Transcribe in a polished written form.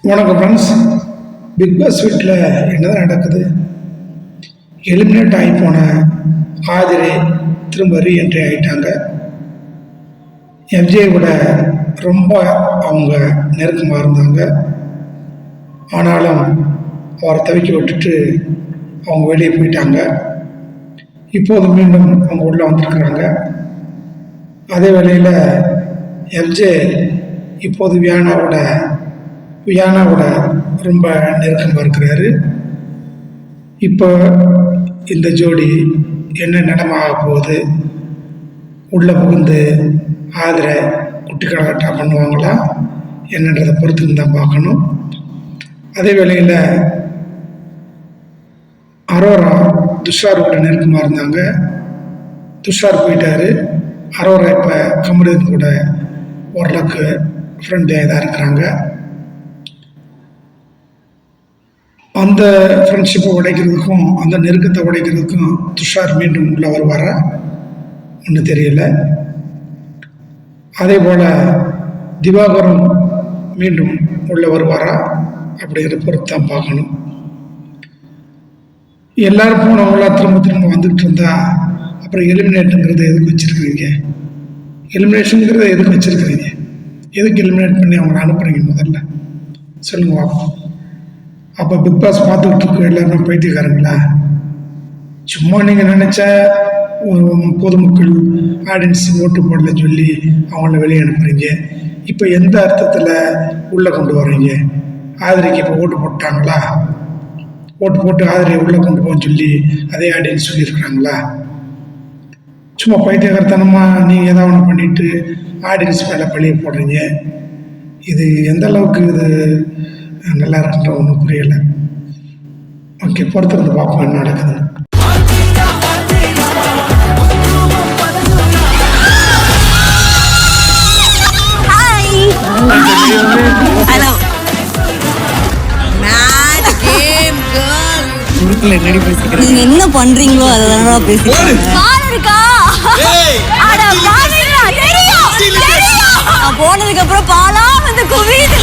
வணக்கம் friends. Big pass வீட்டில் என்னதான் நடக்குது? எலிமினேட் ஆகி போன ஆதிரை திரும்ப ரீஎன்ட்ரி ஆகிட்டாங்க. எம்ஜே கூட ரொம்ப அவங்க நெருக்கமாக இருந்தாங்க. ஆனாலும் அவரை தவிக்க விட்டுட்டு அவங்க வெளியே போயிட்டாங்க. இப்போது மீண்டும் அவங்க உள்ளே வந்துருக்குறாங்க. அதே வேளையில் எம்ஜே இப்போது வியானாவோட ரொம்ப நெருக்கமாக இருக்கிறாரு. இப்போ இந்த ஜோடி என்ன நிலைமை ஆக போகுது? உள்ளே புகுந்து ஆதரை குட்டி கலகட்டாக பண்ணுவாங்களா என்னன்றதை பொறுத்து தான் பார்க்கணும். அதே வேளையில் அரோரா துஷாரோட நெருக்கமாக இருந்தாங்க. துஷார் போயிட்டாரு. அரோரா இப்போ கமருதீன் கூட ஓரளவுக்கு ஃப்ரெண்ட்லியாக தான் இருக்கிறாங்க. அந்த ஃப்ரெண்ட்ஷிப்பை உடைக்கிறதுக்கும் அந்த நெருக்கத்தை உடைக்கிறதுக்கும் துஷார் மீண்டும் உள்ளே வருவாரா ஒன்றும் தெரியல. அதே போல் திவாகரும் மீண்டும் உள்ளே வருவாரா அப்படிங்கிற பொறுத்து தான் பார்க்கணும். எல்லாரும் போனவங்களாம் திரும்ப வந்துக்கிட்டு இருந்தா அப்புறம் எலிமினேட்டுங்கிறத எதுக்கு வச்சுருக்கிறீங்க? எலிமினேஷனுங்கிறத எதுக்கு வச்சுருக்கிறீங்க? எதுக்கு எலிமினேட் பண்ணி அவங்கள அனுப்புறீங்க? முதல்ல சொல்லுங்க பார்ப்போம். அப்போ பிக் பாஸ் பார்த்துக்கிட்டு இருக்க எல்லாருமே பைத்தியக்காரங்களா? சும்மா நீங்கள் நினச்சா பொதுமக்கள் ஆடியன்ஸ் ஓட்டு போடல சொல்லி அவங்கள வெளியே அனுப்புறீங்க. இப்போ எந்த அர்த்தத்தில் உள்ளே கொண்டு வர்றீங்க? ஆதரிக்கு இப்போ ஓட்டு போட்டாங்களா? ஓட்டு போட்டு ஆதரியை உள்ளே கொண்டு போக சொல்லி அதே ஆடியன்ஸ் சொல்லியிருக்கிறாங்களா? சும்மா பைத்தியக்காரத்தனமாக நீங்கள் ஏதாவது ஒன்று பண்ணிவிட்டு ஆடியன்ஸ் மேலே பழிய போடுறீங்க. இது எந்த அளவுக்கு இது நல்லா இருக்குன்ற ஒன்றும் புரியலை. ஓகே, பொறுத்திருந்து பார்ப்போம் என்ன நடக்குதுன்னு. நீங்க என்ன பண்றீங்களோ அதெல்லாம் பேசுறீங்க. போனதுக்கு அப்புறம் பாலா வந்து குவியுது.